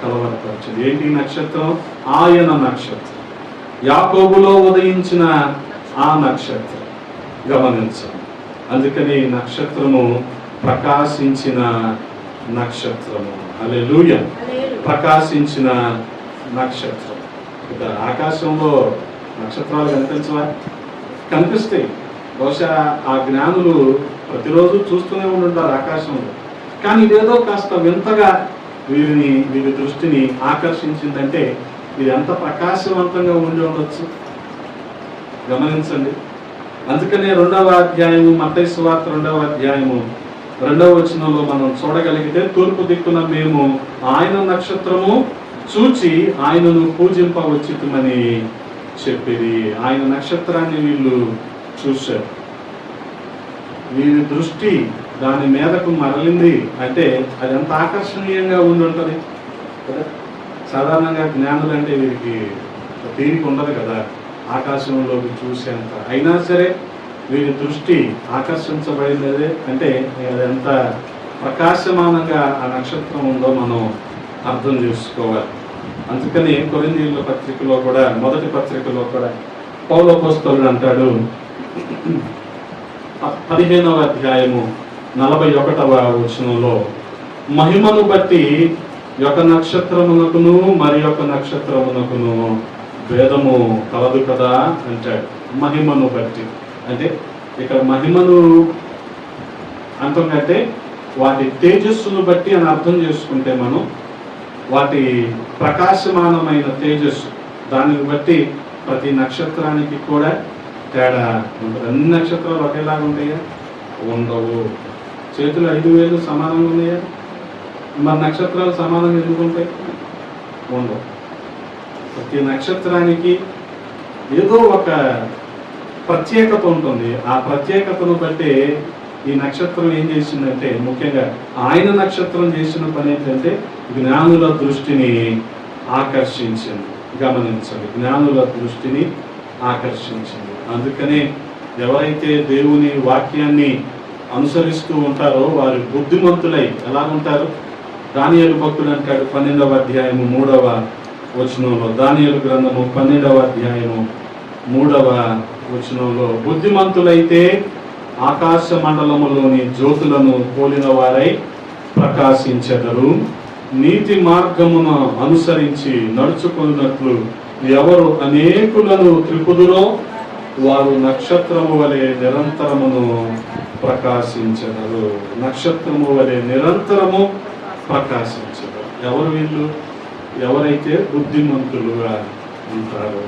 కలవరపరిచింది. ఏంటి నక్షత్రం? ఆయన నక్షత్రం, యాకోబులో ఉదయించిన ఆ నక్షత్రం. గమనించండి, అందుకని నక్షత్రము ప్రకాశించిన నక్షత్రము. హల్లెలూయా! ప్రకాశించిన నక్షత్రం. ఆకాశంలో నక్షత్రాలు కనిపించవా? కనిపిస్తాయి. బహుశా ఆ జ్ఞానులు ప్రతిరోజు చూస్తూనే ఉంటారు ఆకాశంలో. కానీ ఇదేదో కాస్త వింతగా వీరి దృష్టిని ఆకర్షించిందంటే ఇది ఎంత ప్రకాశవంతంగా ఉండి ఉండొచ్చు. గమనించండి. అందుకనే 2వ అధ్యాయము మత్తయి సువార్త 2వ అధ్యాయము 2వ వచనంలో మనం చూడగలిగితే, తూర్పు దిక్కున మేము ఆయన నక్షత్రము చూచి ఆయనను పూజింపవచ్చితమని చెప్పిరి. ఆయన నక్షత్రాన్ని వీళ్ళు చూశారు. వీరి దృష్టి దాని మీదకు మరలింది అంటే అది ఎంత ఆకర్షణీయంగా ఉండి ఉంటుంది కదా. సాధారణంగా జ్ఞానులు అంటే వీరికి తీరిక ఉండదు కదా ఆకాశంలోకి చూసేంత. అయినా సరే వీరి దృష్టి ఆకర్షించబడినదే అంటే అది ఎంత ప్రకాశమానంగా ఆ నక్షత్రం ఉందో మనం అర్థం చేసుకోవాలి. అందుకని కొరింథీయుల పత్రికలో కూడా, మొదటి పత్రికలో కూడా పౌలు అపోస్తలుడు అంటాడు, 15వ అధ్యాయము 41వ వచనంలో, మహిమను బట్టి ఒక నక్షత్రమునకును మరి ఒక నక్షత్రమునకును భేదము కలదు కదా అంటాడు. మహిమను బట్టి అంటే ఇక్కడ మహిమను అంటుందంటే వాటి తేజస్సును బట్టి అని అర్థం చేసుకుంటే మనం వాటి ప్రకాశమానమైన తేజస్సు దానిని బట్టి ప్రతి నక్షత్రానికి కూడా తేడా ఉంటుంది. అన్ని నక్షత్రాలు ఒకేలాగా ఉంటాయా? ఉండవు. చేతులు 5 వేలు సమానంగా ఉన్నాయా? మరి నక్షత్రాలు సమానంగా ఎందుకు ఉంటాయి? ఉండవు. ప్రతి నక్షత్రానికి ఏదో ఒక ప్రత్యేకత ఉంటుంది. ఆ ప్రత్యేకతను బట్టి ఈ నక్షత్రం ఏం చేసిందంటే, ముఖ్యంగా ఆయన నక్షత్రం చేసిన పని ఏంటంటే జ్ఞానుల దృష్టిని ఆకర్షించింది. గమనించండి, జ్ఞానుల దృష్టిని ఆకర్షించింది. అందుకనే ఎవరైతే దేవుని వాక్యాన్ని అనుసరిస్తూ ఉంటారో వారు బుద్ధిమంతులై ఎలా ఉంటారు? దానియేలు భక్తుడు అంటాడు 12వ అధ్యాయము 3వ వచనంలో, దానియేలు గ్రంథము 12వ అధ్యాయము 3వ వచనంలో, బుద్ధిమంతులైతే ఆకాశ మండలములోని జ్యోతులను పోలిన వారై ప్రకాశించెదరు. నీతి మార్గమును అనుసరించి నడుచుకున్నట్లు ఎవరు అనేకులను త్రిపుదురో వారు నక్షత్రము వలె నిరంతరమును ప్రకాశించెదరు. నక్షత్రము వలె నిరంతరము ప్రకాశించెదరు. ఎవరు వీళ్ళు? ఎవరైతే బుద్ధిమంతులుగా ఉంటారో.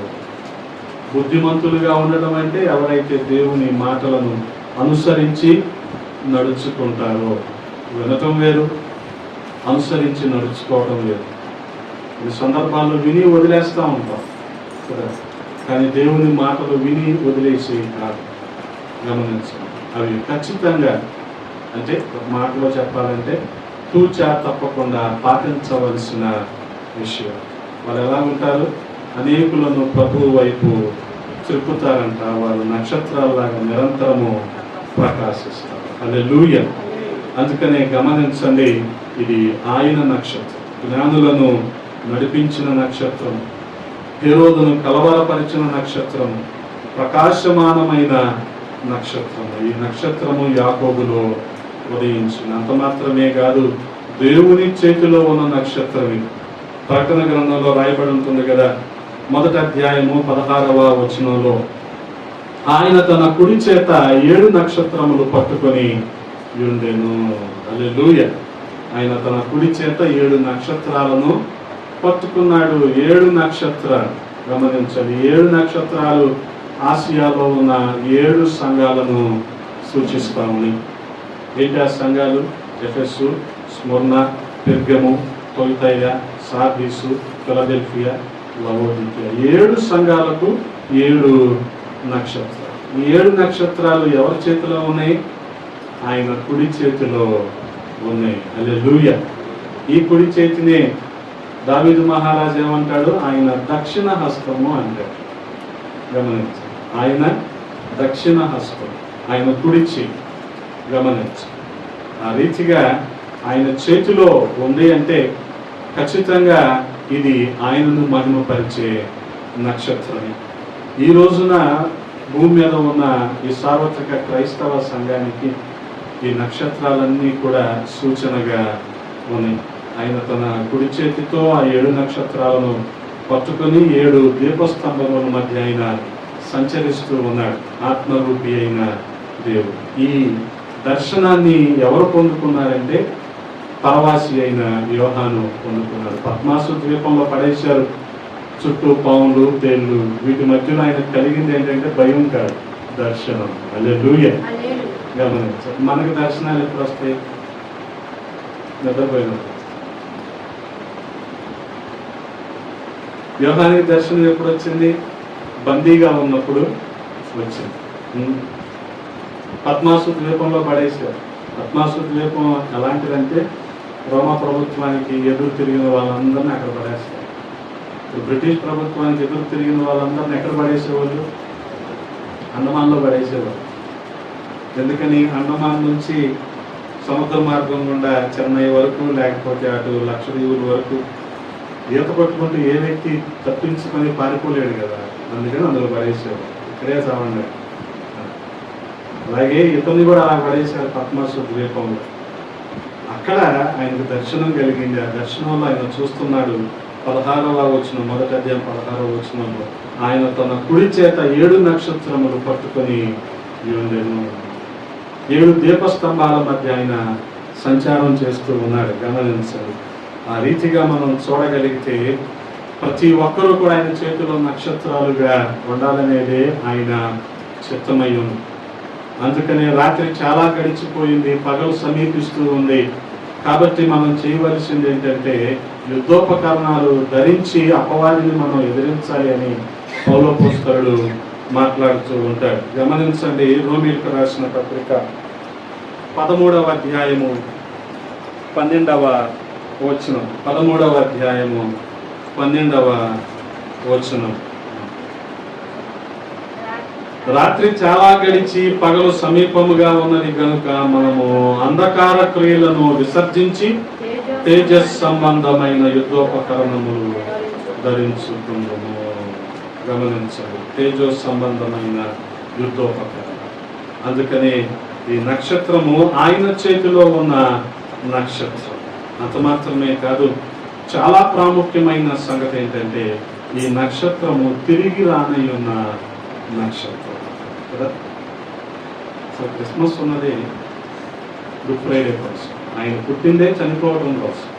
బుద్ధిమంతులుగా ఉండడం అంటే ఎవరైతే దేవుని మాటలను అనుసరించి నడుచుకుంటారో. వినటం వేరు, అనుసరించి నడుచుకోవడం వేరు. ఈ సందర్భాల్లో విని వదిలేస్తూ ఉంటాం కదా, కానీ దేవుని మాటలు విని వదిలేసేవి కాదు. గమనించండి, అవి ఖచ్చితంగా, అంటే మాటలో చెప్పాలంటే తూచా తప్పకుండా పాటించవలసిన విషయం. వాళ్ళు ఎలా ఉంటారు? అనేకులను ప్రభువు వైపు త్రిప్పుతారంట. వాళ్ళు నక్షత్రాలలాగా నిరంతరము ప్రకాశిస్తారు. హల్లెలూయా. అందుకనే గమనించండి, ఇది ఆయన నక్షత్రం, జ్ఞానులను నడిపించిన నక్షత్రం, హేరోదును కలవరపరిచిన నక్షత్రం, ప్రకాశమానమైన నక్షత్రము. ఈ నక్షత్రము యాకోబులో ఉదయించింది. అంత మాత్రమే కాదు, దేవుని చేతిలో ఉన్న నక్షత్రం ఇది. ప్రకటన గ్రంథంలో రాయబడి ఉంటుంది కదా, 1వ అధ్యాయము 16వ వచనంలో, ఆయన తన కుడి చేత 7 నక్షత్రములు పట్టుకొని ఉండెను. హల్లెలూయా. ఆయన తన కుడి చేత 7 నక్షత్రాలను పట్టుకున్నాడు. 7 నక్షత్రాలు. గమనించండి, 7 నక్షత్రాలు ఆసియాలో ఉన్న 7 సంఘాలను సూచిస్తా ఉన్నాయి. ఏంటి ఆ సంఘాలు? ఎఫెసు, స్ముర్న, పెర్గము, తొయితైర, సార్దీసు, ఫిలదెల్ఫియా, లవోదికియా. 7 సంఘాలకు 7 నక్షత్రాలు. ఈ 7 నక్షత్రాలు ఎవరి చేతిలో ఉన్నాయి? ఆయన కుడి చేతిలో ఉన్నాయి. హల్లెలూయా. ఈ కుడి చేతినే దావీదు మహారాజు ఏమంటాడు? ఆయన దక్షిణ హస్తము అంటాడు. గమనించండి, ఆయన దక్షిణ హస్తం, ఆయన కుడి చేతి. గమనించండి, ఆ రీతిగా ఆయన చేతిలో ఉంది అంటే ఖచ్చితంగా ఇది ఆయనను మహిమపరిచే నక్షత్రమే. ఈ రోజున భూమి మీద ఉన్న ఈ సార్వత్రిక క్రైస్తవ సంఘానికి ఈ నక్షత్రాలన్నీ కూడా సూచనగా ఉన్నాయి. ఆయన తన కుడి చేతితో ఆ 7 నక్షత్రాలను పట్టుకొని 7 దీపస్తంభముల మధ్య ఆయన సంచరిస్తూ ఉన్నాడు. ఆత్మరూపి అయిన దేవుడు. ఈ దర్శనాన్ని ఎవరు పొందుకున్నారంటే పరవాసి అయిన యోహాను పొందుకున్నాడు. పద్మాసు ద్వీపంలో పడేశారు చుట్టూ పాములు, తేళ్లు. వీటి మధ్యలో ఆయన కలిగింది ఏంటంటే భయం కాదు, దర్శనం. హల్లెలూయా. గమనించారు. మనకు దర్శనాలు ఎప్పుడు వస్తాయి? నిద్రపోయినప్పుడు. యోహానికి దర్శనం ఎప్పుడు వచ్చింది? బందీగా ఉన్నప్పుడు వచ్చింది. పద్మాసు ద్వీపంలో పడేశారు. పద్మాసు ద్వీపం ఎలాంటిదంటే రోమా ప్రభుత్వానికి ఎదురు తిరిగిన వాళ్ళందరినీ అక్కడ పడేస్తారు. బ్రిటిష్ ప్రభుత్వానికి ఎదురు తిరిగిన వాళ్ళందరినీ ఎక్కడ పడేసేవాళ్ళు? అండమాన్లో పడేసేవాళ్ళు. ఎందుకని? అండమాన్ నుంచి సముద్ర మార్గం గుండా చెన్నై వరకు, లేకపోతే అటు లక్షద్వీపుల వరకు ఈత పట్టుకుంటూ ఏ వ్యక్తి తప్పించుకొని పారిపోలేడు కదా, అందుకని అందులో పడేసేవారు. ఇక్కడే చావండి. అలాగే ఇతన్ని కూడా అలా పడేశారు పద్మాసు ద్వీపంలో. అక్కడ ఆయనకు దర్శనం కలిగింది. ఆ దర్శనంలో ఆయన చూస్తున్నాడు. 16వ వచనం, 1వ అధ్యాయం 16వ వచనంలో, ఆయన తన కుడి చేత 7 నక్షత్రములు పట్టుకొని ఉండెను. 7 దీపస్తంభాల మధ్య ఆయన సంచారం చేస్తూ ఉన్నాడు. గమనించాలి. ఆ రీతిగా మనం చూడగలిగితే ప్రతి ఒక్కరూ కూడా ఆయన చేతిలో నక్షత్రాలుగా ఉండాలనేదే ఆయన చిత్తమై ఉంది. అందుకనే రాత్రి చాలా గడిచిపోయింది, పగలు సమీపిస్తూ ఉంది. కాబట్టి మనం చేయవలసింది ఏంటంటే యుద్ధోపకరణాలు ధరించి అపవాదిని మనం ఎదిరించాలి అని పౌలోపోస్తలుడు మాట్లాడుతూ ఉంటాడు. గమనించండి, రోమీయులకు రాసిన పత్రిక 13వ అధ్యాయము 12వ వచనం. 13వ అధ్యాయము 12వ వచనం. రాత్రి చాలా గడిచి పగలు సమీపముగా ఉన్నది గనుక మనము అంధకార క్రియలను విసర్జించి తేజస్ సంబంధమైన యుద్ధోపకరణములు ధరించుకుందాము. గమనించండి, తేజో సంబంధమైన యుద్ధోపకరణం. అందుకని ఈ నక్షత్రము ఆయన చేతిలో ఉన్న నక్షత్రం. అంత మాత్రమే కాదు, చాలా ప్రాముఖ్యమైన సంగతి ఏంటంటే ఈ నక్షత్రము తిరిగి రానయ్యున్న నక్షత్రం కదా. సో క్రిస్మస్ ఉన్నది గుడ్ ఫ్రైడే కోసం. ఆయన పుట్టిందే చనిపోవడం కోసం.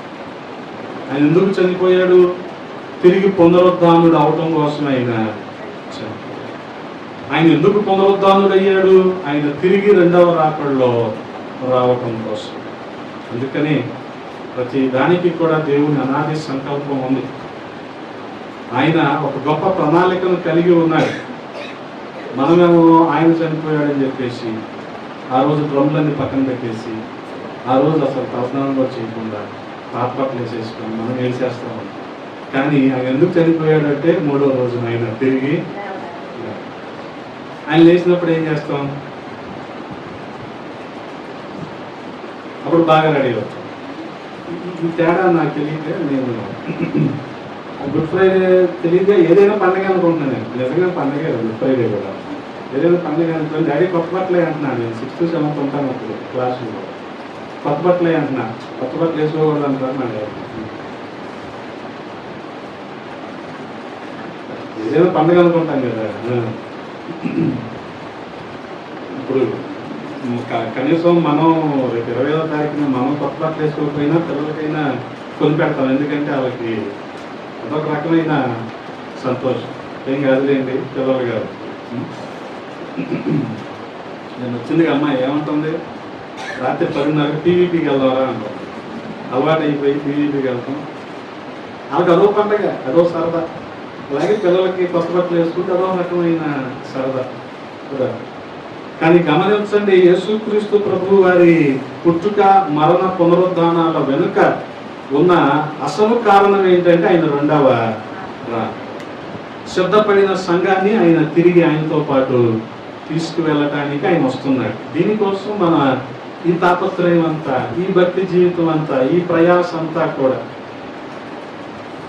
ఆయన ఎందుకు చనిపోయాడు? తిరిగి పునరుద్ధానుడు అవటం కోసం ఆయన చనిపోయాడు. ఆయన ఎందుకు పునరుద్ధానుడు అయ్యాడు? ఆయన తిరిగి రెండవ రాకడలో రావటం కోసం. అందుకని ప్రతి దానికి కూడా దేవుని అనాది సంకల్పం ఉంది. ఆయన ఒక గొప్ప ప్రణాళికను కలిగి ఉన్నాడు. మనమేమో ఆయన చనిపోయాడని చెప్పేసి ఆ రోజు డ్రమ్లన్నీ పక్కన పెట్టేసి ఆ రోజు అసలు తలస్నానం కూడా చేయకుండా పాత్రలు వేసేసుకొని మనం వేసేస్తాం. కానీ ఆయన ఎందుకు చనిపోయాడంటే 3వ రోజున ఆయన తిరిగి ఆయన లేచినప్పుడు ఏం చేస్తాం? అప్పుడు బాగా రెడీ అవుతాం. ఈ తేడా నాకు తెలియక నేను గుడ్ ఫ్రైడే తెలియక ఏదైనా పండగ అనుకుంటున్నాను. నేను నిజంగా పండగే గుడ్ ఫ్రైడే కూడా. ఏదైనా పండుగ అనుకోండి, డాడీ కొత్త బట్టలే అంటున్నాను. నేను 6th 7th ఉంటాను అప్పుడు క్లాసులో. కొత్త బట్టలే అంటున్నా, కొత్త బట్టలు వేసుకోకూడదు అంటారు నా డాడీ. ఏదైనా పండుగ అనుకుంటాం కదా. ఇప్పుడు కనీసం మనం రేపు 20వ తారీఖున మనం కొత్త బట్టలు వేసుకోకపోయినా పిల్లలకైనా కొని పెడతాం. ఎందుకంటే వాళ్ళకి అదొక రకమైన సంతోషం. ఏం కాదులేండి పిల్లలు కాదు. నేను వచ్చింది అమ్మాయి ఏమంటుంది, రాత్రి 10:30 టీవీపీకి వెళ్దామరా అంటాం. అలవాటు అయిపోయి టీవీపీకి వెళ్తాం. వాళ్ళకి అదో పండగ, అదో సరదా. అలాగే పిల్లలకి కొత్త బట్టలు వేసుకుంటే అదో రకమైన సరదా కదా. కానీ గమనించండి, యేసుక్రీస్తు ప్రభు వారి పుట్టుక, మరణ, పునరుద్ధానాల వెనుక ఉన్న అసలు కారణం ఏంటంటే ఆయన రెండవ సిద్ధపడిన సంఘాన్ని ఆయన తిరిగి ఆయనతో పాటు తీసుకువెళ్ళటానికి ఆయన వస్తున్నాడు. దీనికోసం మన ఈ తాపత్రయం అంతా, ఈ భక్తి జీవితం అంతా, ఈ ప్రయాస అంతా కూడా.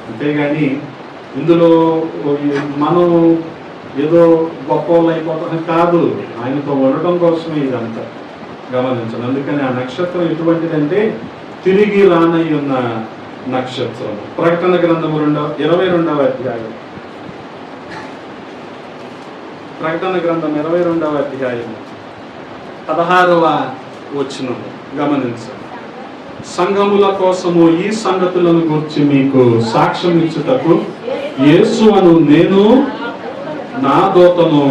అంతేగాని ఇందులో మనం ఏదో గొప్ప వాళ్ళు అయిపోతాం కాదు, ఆయనతో ఉండటం కోసమే ఇదంతా. గమనించండి. అందుకని ఆ నక్షత్రం ఎటువంటిదంటే తిరిగి రానయ్యున్న నక్షత్రం. ప్రకటన గ్రంథము 22వ అధ్యాయం. ప్రకటన గ్రంథం 22వ అధ్యాయం 16వ వచనం గమనించండి. సంఘముల కోసము ఈ సంగతులను గురించి మీకు సాక్ష్యం ఇచ్చుటకు యేసు అను నేను నా దూతను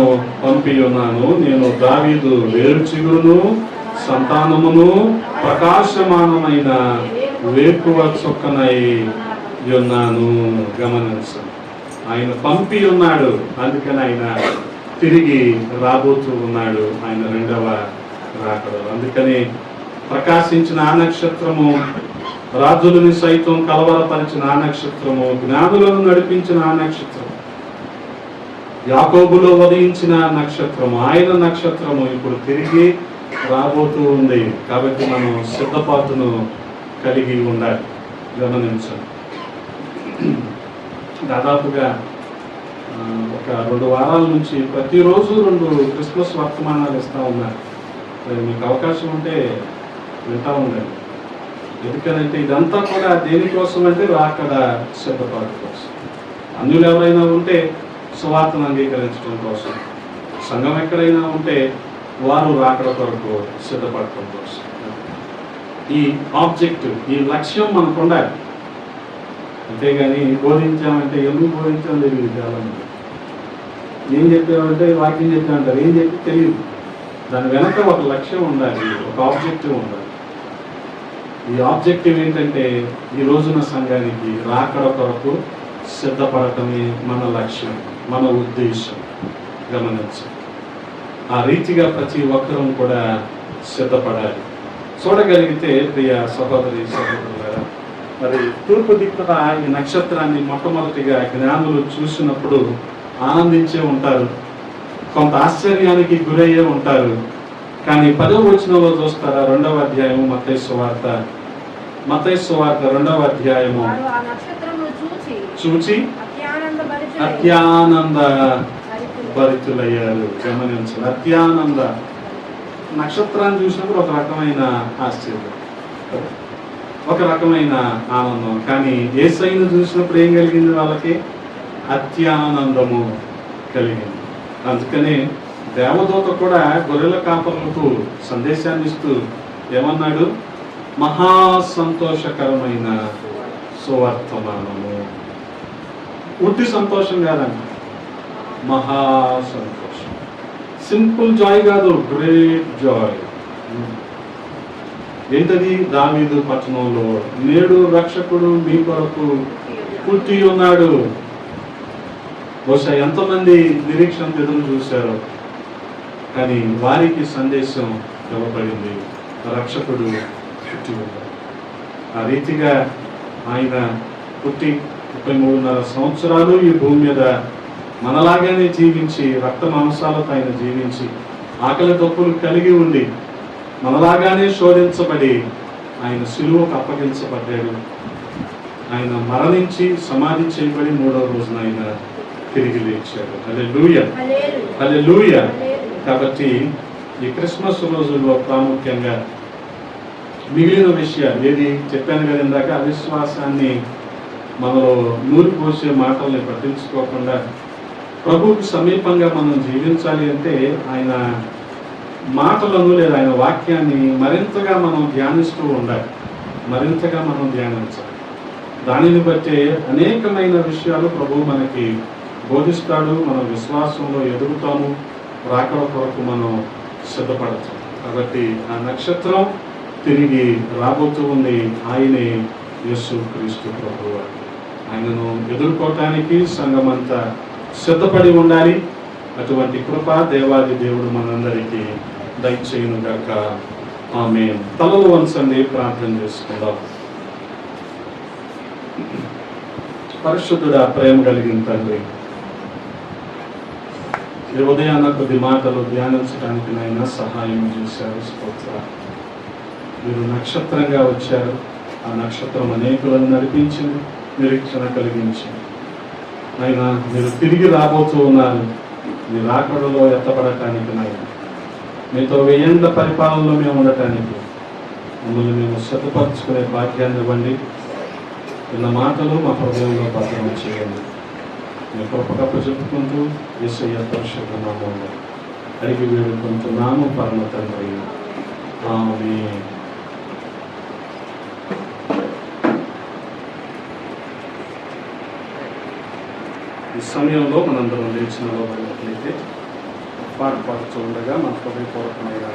పంపి ఉన్నాను. నేను దావీదు వేరు చిగురును, సంతానమును, ప్రకాశమానమైన వేకువ చుక్కనై ఉన్నాను. గమనించండి. ఆయన పంపి ఉన్నాడు, అందుకని ఆయన తిరిగి రాబోతూ ఉన్నాడు ఆయన రెండవ రాకడ. అందుకని ప్రకాశించిన ఆ నక్షత్రము, రాజులని సైతం కలవరపరిచిన ఆ నక్షత్రము, జ్ఞానులను నడిపించిన ఆ నక్షత్రము, యాకోబులో ఉదయించిన నక్షత్రము, ఆయన నక్షత్రము ఇప్పుడు తిరిగి రాబోతూ ఉంది. కాబట్టి మనం సిద్ధపాటును కలిగి ఉండాలి. గమనించండి. దాదాపుగా ఒక 2 వారాల నుంచి ప్రతిరోజు 2 క్రిస్మస్ వర్తమానాలు ఇస్తూ ఉన్నారు. మీకు అవకాశం ఉంటే వింటూ ఉండండి. ఎందుకనంటే ఇదంతా కూడా దేనికోసం అంటే రాకడ సిద్ధపాటు కోసం. అన్యులు ఎవరైనా ఉంటే సువార్తను అంగీకరించడం కోసం, సంఘం ఎక్కడైనా ఉంటే వారు రాకడ కొరకు సిద్ధపడటం కోసం. ఈ ఆబ్జెక్టివ్, ఈ లక్ష్యం మనకు ఉండాలి. అంతేగాని బోధించామంటే ఎందుకు బోధించామో తెలియదు. చాలా మంది ఏం చెప్పామంటే వాక్యం చెప్పామంటారు, ఏం చెప్పి తెలియదు. దాని వెనక ఒక లక్ష్యం ఉండాలి, ఒక ఆబ్జెక్టివ్ ఉండాలి. ఈ ఆబ్జెక్టివ్ ఏంటంటే ఈ రోజున సంఘానికి రాకడ కొరకు సిద్ధపడటమే మన లక్ష్యం, మన ఉద్దేశం. గమనించండి. ఆ రీతిగా ప్రతి ఒక్కరూ కూడా సిద్ధపడాలి. చూడగలిగితే ప్రియ సహోదరి సహోదరులారా, మరి తూర్పు దిక్కున ఈ నక్షత్రాన్ని మొట్టమొదటిగా జ్ఞానులు చూసినప్పుడు ఆనందించే ఉంటారు, కొంత ఆశ్చర్యానికి గురయ్యే ఉంటారు. కానీ 10వ వచనంలో చూస్తారా, 2వ అధ్యాయము మత్తయి సువార్త 2వ అధ్యాయము చూచి అత్యానంద భరితులయ్యారు. గమనించాలి, అత్యానంద. నక్షత్రాన్ని చూసినప్పుడు ఒక రకమైన ఆశ్చర్యం, ఒక రకమైన ఆనందం. కానీ యేసయ్యను చూసినప్పుడు ఏం కలిగింది? వాళ్ళకి అత్యానందము కలిగింది. అందుకనే దేవదూత కూడా గొర్రెల కాపరులకు సందేశాన్ని ఇస్తూ ఏమన్నాడు? మహా సంతోషకరమైన సువర్తమానము. ఉట్టి సంతోషం కాదండి, మహా సంతోషం. సింపుల్ జాయ్ కాదు, గ్రేట్ జాయ్. ఏంటది? దావీదు పట్టణంలో నేడు రక్షకుడు మీ కొరకు పుట్టి ఉన్నాడు. బహుశా ఎంతమంది నిరీక్షణ ఎదురు చూశారు, కానీ వారికి సందేశం ఇవ్వబడింది, రక్షకుడు పుట్టి ఉన్నాడు. ఆ రీతిగా ఆయన పుట్టి 33.5 సంవత్సరాలు ఈ భూమి మీద మనలాగానే జీవించి, రక్త మాంసాలతో ఆయన జీవించి, ఆకలి తప్పులు కలిగి ఉండి, మనలాగానే శోధించబడి ఆయన సిలువకు అప్పగించబడ్డాడు. ఆయన మరణించి సమాధి చేయబడి 3వ రోజున ఆయన తిరిగి లేచాడు. హల్లెలూయా, హల్లెలూయా. కాబట్టి ఈ క్రిస్మస్ రోజుల్లో ప్రాముఖ్యంగా మిగిలిన విషయాలు ఏది చెప్పాను కదా ఇందాక, అవిశ్వాసాన్ని మనలో నూరి పోసే మాటల్ని పట్టించుకోకుండా ప్రభువుకు సమీపంగా మనం జీవించాలి అంటే ఆయన మాటలను లేదా ఆయన వాక్యాన్ని మరింతగా మనం ధ్యానిస్తూ ఉండాలి, మరింతగా మనం ధ్యానించాలి. దానిని బట్టే అనేకమైన విషయాలు ప్రభువు మనకి బోధిస్తాడు. మన విశ్వాసంలో ఎదుగుతాము, రాకడ కొరకు మనం సిద్ధపడతాం. కాబట్టి ఆ నక్షత్రం తిరిగి రాబోతూ ఉంది. ఆయనే యేసు క్రీస్తు ప్రభువు. ఆయనను ఎదుర్కోవటానికి సంఘమంతా సిద్ధపడి ఉండాలి. అటువంటి కృప దేవాది దేవుడు మనందరికీ దయచేయును గాక. ఆమేన్. తలలు వంచండి, ప్రార్థన చేసుకుందాం. పరిశుద్ధుడా, ప్రేమ కలిగిన తండ్రి, ఈ ఉదయాన్న కొద్ది మాటలు ధ్యానించడానికి నాయన సహాయం చేశారు. స్తోత్రాలు. మీరు నక్షత్రంగా వచ్చారు, ఆ నక్షత్రం అనేకులను నడిపించింది, నిరీక్షణ కలిగించింది. ఆయన మీరు తిరిగి రాబోతూ ఉన్నారు, మీ రాకడలో ఎత్తపడటానికి నాయన, మీతో 1000 ఏళ్ల పరిపాలనలో మేము ఉండటానికి మమ్మల్ని మేము సిద్ధపరచుకునే భాగ్యాన్ని ఇవ్వండి. విన్న మాటలు మా హృదయంలో భద్రం చేయండి. మీ కృపగప్ప చెప్పుకుంటూ యేసయ్య పరిశుద్ధ నామములో అడిగి వేడుకుంటున్నాము పరమ తండ్రి. ఆమేన్. ఈ సమయంలో మనందరం లేచిన పడినట్లయితే పాట పాడుతూ ఉండగా మన హృదయపూర్వకమైన